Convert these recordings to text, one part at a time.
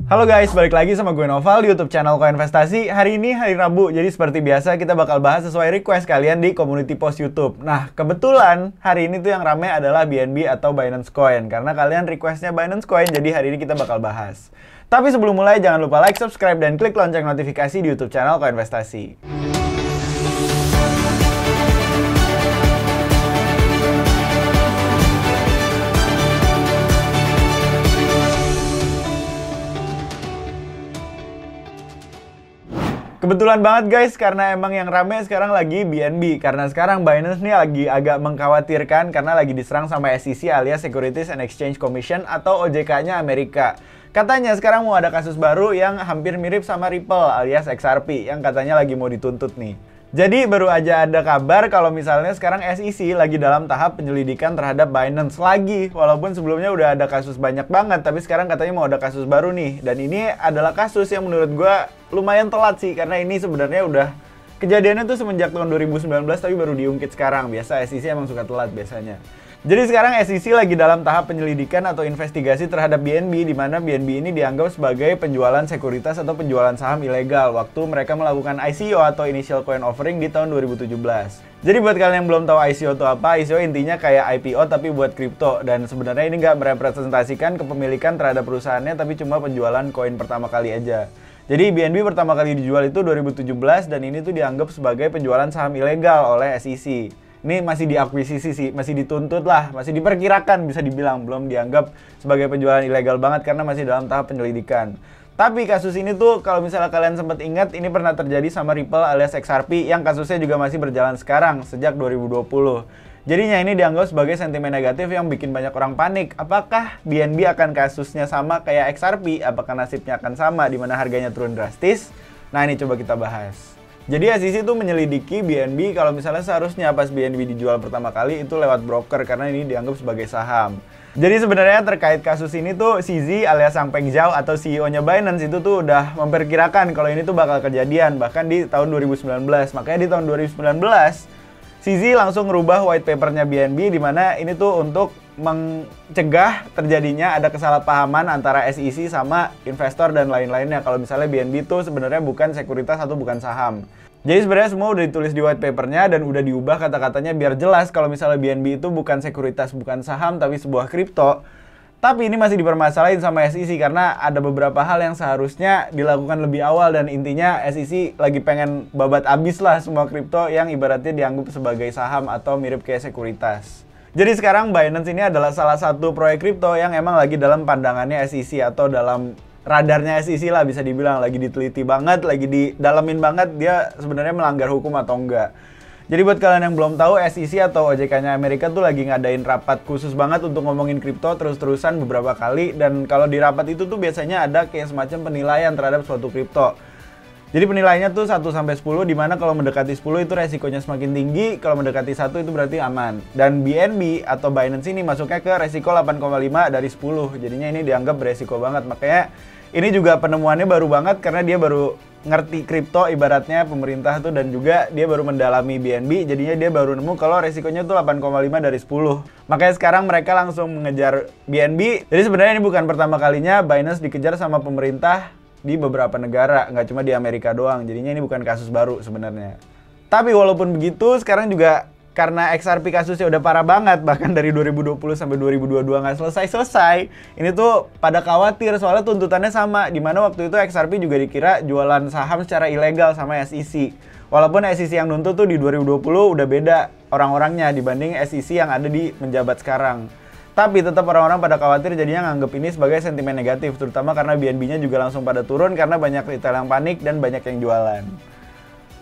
Halo guys, balik lagi sama gue Noval di YouTube channel Koinvestasi. Hari ini hari Rabu, jadi seperti biasa kita bakal bahas sesuai request kalian di community post YouTube. Nah, kebetulan hari ini tuh yang rame adalah BNB atau Binance Coin. Karena kalian requestnya Binance Coin, jadi hari ini kita bakal bahas. Tapi sebelum mulai, jangan lupa like, subscribe, dan klik lonceng notifikasi di YouTube channel Koinvestasi. Kebetulan banget guys, karena emang yang rame sekarang lagi BNB. Karena sekarang Binance nih lagi agak mengkhawatirkan karena lagi diserang sama SEC alias Securities and Exchange Commission atau OJK-nya Amerika. Katanya sekarang mau ada kasus baru yang hampir mirip sama Ripple alias XRP yang katanya lagi mau dituntut nih. Jadi baru aja ada kabar kalau misalnya sekarang SEC lagi dalam tahap penyelidikan terhadap Binance lagi. Walaupun sebelumnya udah ada kasus banyak banget, tapi sekarang katanya mau ada kasus baru nih. Dan ini adalah kasus yang menurut gue lumayan telat sih, karena ini sebenarnya udah kejadiannya tuh semenjak tahun 2019 tapi baru diungkit sekarang. Biasa SEC emang suka telat biasanya. Jadi sekarang SEC lagi dalam tahap penyelidikan atau investigasi terhadap BNB, di mana BNB ini dianggap sebagai penjualan sekuritas atau penjualan saham ilegal waktu mereka melakukan ICO atau Initial Coin Offering di tahun 2017. Jadi buat kalian yang belum tahu ICO itu apa, ICO intinya kayak IPO tapi buat kripto, dan sebenarnya ini nggak merepresentasikan kepemilikan terhadap perusahaannya tapi cuma penjualan koin pertama kali aja. Jadi BNB pertama kali dijual itu 2017 dan ini tuh dianggap sebagai penjualan saham ilegal oleh SEC. Ini masih diakuisisi sih, masih dituntut lah, masih diperkirakan bisa dibilang, belum dianggap sebagai penjualan ilegal banget karena masih dalam tahap penyelidikan. Tapi kasus ini tuh kalau misalnya kalian sempat ingat, ini pernah terjadi sama Ripple alias XRP yang kasusnya juga masih berjalan sekarang sejak 2020. Jadinya ini dianggap sebagai sentimen negatif yang bikin banyak orang panik. Apakah BNB akan kasusnya sama kayak XRP? Apakah nasibnya akan sama di mana harganya turun drastis? Nah, ini coba kita bahas. Jadi SEC itu menyelidiki BNB kalau misalnya seharusnya pas BNB dijual pertama kali itu lewat broker karena ini dianggap sebagai saham. Jadi sebenarnya terkait kasus ini tuh CZ alias Changpeng Zhao atau CEO-nya Binance itu tuh udah memperkirakan kalau ini tuh bakal kejadian bahkan di tahun 2019. Makanya di tahun 2019 CZ langsung ngerubah white papernya BNB di mana ini tuh untuk mencegah terjadinya ada kesalahpahaman antara SEC sama investor dan lain-lainnya kalau misalnya BNB itu sebenarnya bukan sekuritas atau bukan saham. Jadi sebenarnya semua udah ditulis di white papernya dan udah diubah kata-katanya biar jelas kalau misalnya BNB itu bukan sekuritas, bukan saham tapi sebuah kripto. Tapi ini masih dipermasalahin sama SEC karena ada beberapa hal yang seharusnya dilakukan lebih awal dan intinya SEC lagi pengen babat abis lah semua kripto yang ibaratnya dianggap sebagai saham atau mirip kayak sekuritas. Jadi sekarang Binance ini adalah salah satu proyek kripto yang emang lagi dalam pandangannya SEC atau dalam radarnya SEC lah bisa dibilang, lagi diteliti banget, lagi didalemin banget dia sebenarnya melanggar hukum atau enggak. Jadi buat kalian yang belum tahu, SEC atau OJK-nya Amerika tuh lagi ngadain rapat khusus banget untuk ngomongin kripto terus-terusan beberapa kali, dan kalau di rapat itu tuh biasanya ada kayak semacam penilaian terhadap suatu kripto. Jadi penilaiannya tuh 1 sampai 10 di mana kalau mendekati 10 itu resikonya semakin tinggi, kalau mendekati 1 itu berarti aman. Dan BNB atau Binance ini masuknya ke resiko 8,5 dari 10. Jadinya ini dianggap beresiko banget. Makanya ini juga penemuannya baru banget karena dia baru ngerti kripto ibaratnya pemerintah tuh, dan juga dia baru mendalami BNB, jadinya dia baru nemu kalau resikonya tuh 8,5 dari 10. Makanya sekarang mereka langsung mengejar BNB. Jadi sebenarnya ini bukan pertama kalinya Binance dikejar sama pemerintah di beberapa negara, nggak cuma di Amerika doang. Jadinya ini bukan kasus baru sebenarnya. Tapi walaupun begitu, sekarang juga karena XRP kasusnya udah parah banget, bahkan dari 2020 sampai 2022 nggak selesai-selesai, ini tuh pada khawatir soalnya tuntutannya sama, dimana waktu itu XRP juga dikira jualan saham secara ilegal sama SEC. Walaupun SEC yang nuntut tuh di 2020 udah beda orang-orangnya dibanding SEC yang ada di menjabat sekarang. Tapi tetap orang-orang pada khawatir jadinya nganggep ini sebagai sentimen negatif, terutama karena BNB-nya juga langsung pada turun karena banyak retail yang panik dan banyak yang jualan.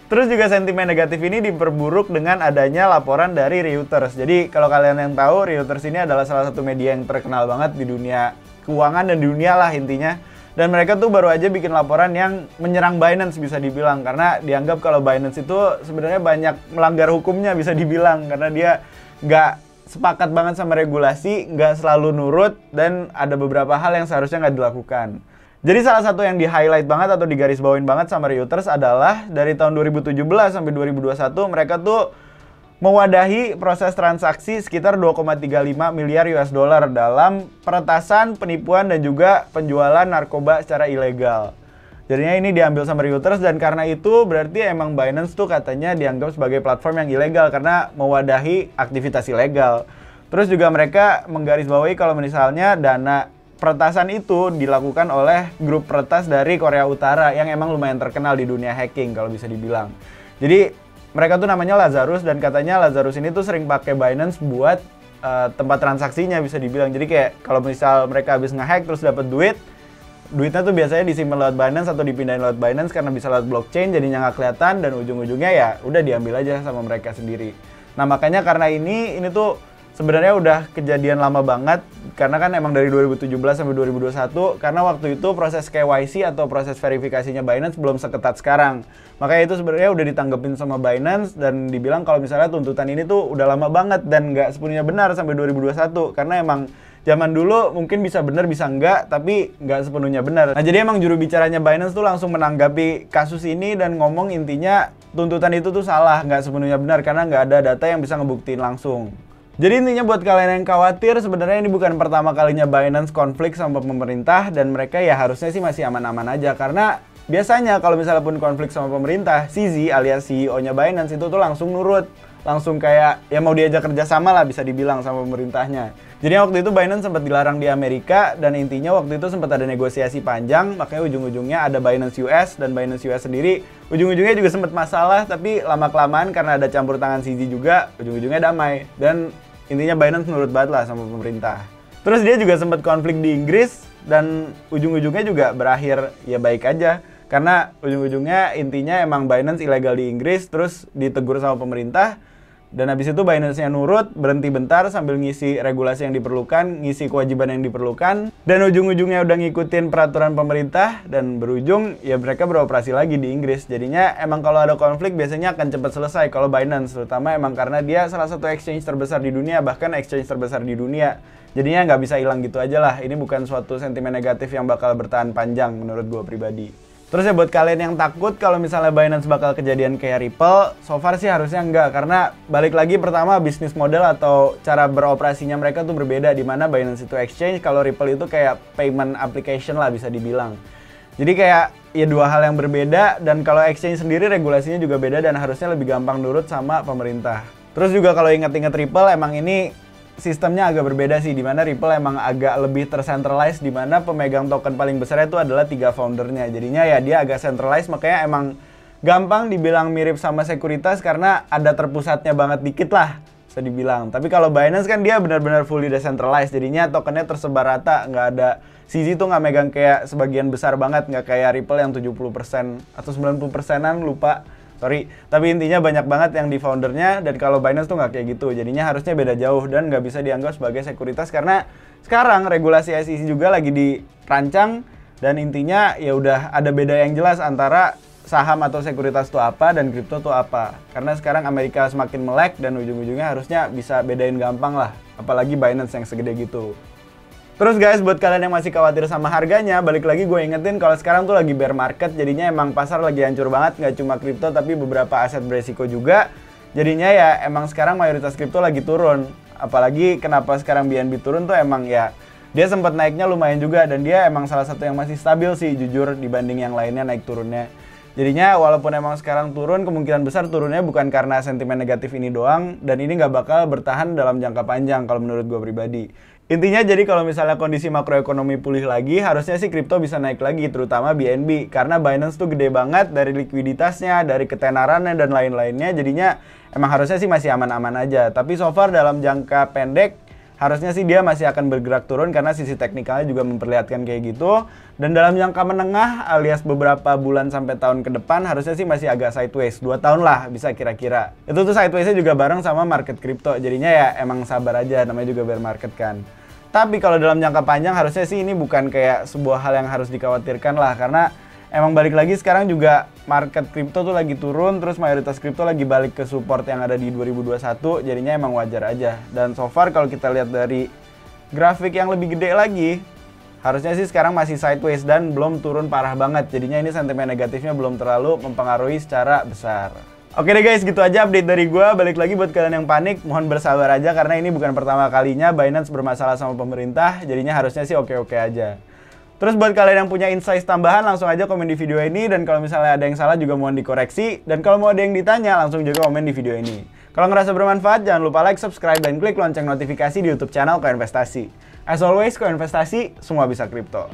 Terus juga sentimen negatif ini diperburuk dengan adanya laporan dari Reuters. Jadi kalau kalian yang tahu, Reuters ini adalah salah satu media yang terkenal banget di dunia keuangan dan dunia lah intinya. Dan mereka tuh baru aja bikin laporan yang menyerang Binance bisa dibilang. Karena dianggap kalau Binance itu sebenarnya banyak melanggar hukumnya bisa dibilang. Karena dia nggak sepakat banget sama regulasi, nggak selalu nurut, dan ada beberapa hal yang seharusnya nggak dilakukan. Jadi salah satu yang di-highlight banget atau digarisbawahin banget sama Reuters adalah dari tahun 2017 sampai 2021 mereka tuh mewadahi proses transaksi sekitar 2,35 miliar US dollar dalam peretasan, penipuan, dan juga penjualan narkoba secara ilegal. Jadinya ini diambil sama Reuters, dan karena itu berarti emang Binance tuh katanya dianggap sebagai platform yang ilegal karena mewadahi aktivitas ilegal. Terus juga mereka menggarisbawahi kalau misalnya dana peretasan itu dilakukan oleh grup peretas dari Korea Utara yang emang lumayan terkenal di dunia hacking kalau bisa dibilang. Jadi mereka tuh namanya Lazarus, dan katanya Lazarus ini tuh sering pakai Binance buat tempat transaksinya bisa dibilang. Jadi kayak kalau misal mereka habis ngehack terus dapat duitnya tuh biasanya disimpan lewat Binance atau dipindahin lewat Binance karena bisa lewat blockchain, jadinya nggak kelihatan, dan ujung-ujungnya ya udah diambil aja sama mereka sendiri. Nah makanya karena ini tuh sebenarnya udah kejadian lama banget, karena kan emang dari 2017 sampai 2021, karena waktu itu proses KYC atau proses verifikasinya Binance belum seketat sekarang. Makanya itu sebenarnya udah ditanggepin sama Binance dan dibilang kalau misalnya tuntutan ini tuh udah lama banget dan nggak sepenuhnya benar sampai 2021, karena emang zaman dulu mungkin bisa benar bisa enggak, tapi nggak sepenuhnya benar. Nah jadi emang juru bicaranya Binance tuh langsung menanggapi kasus ini dan ngomong intinya tuntutan itu tuh salah, nggak sepenuhnya benar karena nggak ada data yang bisa ngebuktiin langsung. Jadi intinya buat kalian yang khawatir, sebenarnya ini bukan pertama kalinya Binance konflik sama pemerintah, dan mereka ya harusnya sih masih aman-aman aja, karena biasanya kalau misalnya pun konflik sama pemerintah, CZ alias CEO-nya Binance itu tuh langsung nurut, langsung kayak ya mau diajak kerjasama lah bisa dibilang sama pemerintahnya. Jadi waktu itu Binance sempat dilarang di Amerika, dan intinya waktu itu sempat ada negosiasi panjang, makanya ujung-ujungnya ada Binance US, dan Binance US sendiri ujung-ujungnya juga sempat masalah, tapi lama-kelamaan karena ada campur tangan CZ juga, ujung-ujungnya damai. Dan intinya Binance nurut banget lah sama pemerintah. Terus dia juga sempat konflik di Inggris, dan ujung-ujungnya juga berakhir ya baik aja. Karena ujung-ujungnya intinya emang Binance ilegal di Inggris, terus ditegur sama pemerintah. Dan habis itu Binance-nya nurut, berhenti bentar sambil ngisi regulasi yang diperlukan, ngisi kewajiban yang diperlukan, dan ujung-ujungnya udah ngikutin peraturan pemerintah, dan berujung ya mereka beroperasi lagi di Inggris. Jadinya emang kalau ada konflik biasanya akan cepat selesai kalau Binance, terutama emang karena dia salah satu exchange terbesar di dunia, bahkan exchange terbesar di dunia. Jadinya nggak bisa hilang gitu aja lah, ini bukan suatu sentimen negatif yang bakal bertahan panjang menurut gue pribadi. Terus ya buat kalian yang takut kalau misalnya Binance bakal kejadian kayak Ripple, so far sih harusnya enggak, karena balik lagi pertama bisnis model atau cara beroperasinya mereka tuh berbeda, di mana Binance itu exchange, kalau Ripple itu kayak payment application lah bisa dibilang. Jadi kayak ya dua hal yang berbeda, dan kalau exchange sendiri regulasinya juga beda dan harusnya lebih gampang nurut sama pemerintah. Terus juga kalau inget-inget Ripple, emang ini sistemnya agak berbeda sih, dimana Ripple emang agak lebih tercentralized, dimana pemegang token paling besar itu adalah 3 foundernya. Jadinya ya dia agak centralized, makanya emang gampang dibilang mirip sama sekuritas karena ada terpusatnya banget dikit lah bisa dibilang. Tapi kalau Binance kan dia benar-benar fully decentralized, jadinya tokennya tersebar rata, nggak ada CZ tuh nggak megang kayak sebagian besar banget, nggak kayak Ripple yang 70% atau 90%-an lupa. Sorry, tapi intinya banyak banget yang di foundernya, dan kalau Binance tuh nggak kayak gitu, jadinya harusnya beda jauh dan nggak bisa dianggap sebagai sekuritas karena sekarang regulasi SEC juga lagi dirancang, dan intinya ya udah ada beda yang jelas antara saham atau sekuritas itu apa dan kripto itu apa, karena sekarang Amerika semakin melek dan ujung-ujungnya harusnya bisa bedain gampang lah, apalagi Binance yang segede gitu. Terus guys, buat kalian yang masih khawatir sama harganya, balik lagi gue ingetin kalau sekarang tuh lagi bear market, jadinya emang pasar lagi hancur banget, nggak cuma kripto tapi beberapa aset beresiko juga. Jadinya ya emang sekarang mayoritas kripto lagi turun. Apalagi kenapa sekarang BNB turun tuh emang ya dia sempat naiknya lumayan juga, dan dia emang salah satu yang masih stabil sih jujur dibanding yang lainnya naik turunnya. Jadinya walaupun emang sekarang turun, kemungkinan besar turunnya bukan karena sentimen negatif ini doang, dan ini nggak bakal bertahan dalam jangka panjang kalau menurut gue pribadi. Intinya jadi kalau misalnya kondisi makroekonomi pulih lagi, harusnya sih kripto bisa naik lagi, terutama BNB. Karena Binance tuh gede banget dari likuiditasnya, dari ketenarannya, dan lain-lainnya. Jadinya emang harusnya sih masih aman-aman aja. Tapi so far dalam jangka pendek, harusnya sih dia masih akan bergerak turun karena sisi teknikalnya juga memperlihatkan kayak gitu. Dan dalam jangka menengah alias beberapa bulan sampai tahun ke depan, harusnya sih masih agak sideways. 2 tahun lah bisa kira-kira. Itu tuh sidewaysnya juga bareng sama market kripto. Jadinya ya emang sabar aja, namanya juga bear market kan. Tapi kalau dalam jangka panjang harusnya sih ini bukan kayak sebuah hal yang harus dikhawatirkan lah. Karena emang balik lagi sekarang juga market kripto tuh lagi turun, terus mayoritas kripto lagi balik ke support yang ada di 2021, jadinya emang wajar aja. Dan so far kalau kita lihat dari grafik yang lebih gede lagi, harusnya sih sekarang masih sideways dan belum turun parah banget. Jadinya ini sentimen negatifnya belum terlalu mempengaruhi secara besar. Oke deh guys, gitu aja update dari gua. Balik lagi buat kalian yang panik, mohon bersabar aja karena ini bukan pertama kalinya Binance bermasalah sama pemerintah, jadinya harusnya sih oke-oke aja. Terus buat kalian yang punya insight tambahan langsung aja komen di video ini, dan kalau misalnya ada yang salah juga mohon dikoreksi, dan kalau mau ada yang ditanya langsung juga komen di video ini. Kalau ngerasa bermanfaat jangan lupa like, subscribe, dan klik lonceng notifikasi di YouTube channel Koinvestasi. As always, Koinvestasi, semua bisa kripto.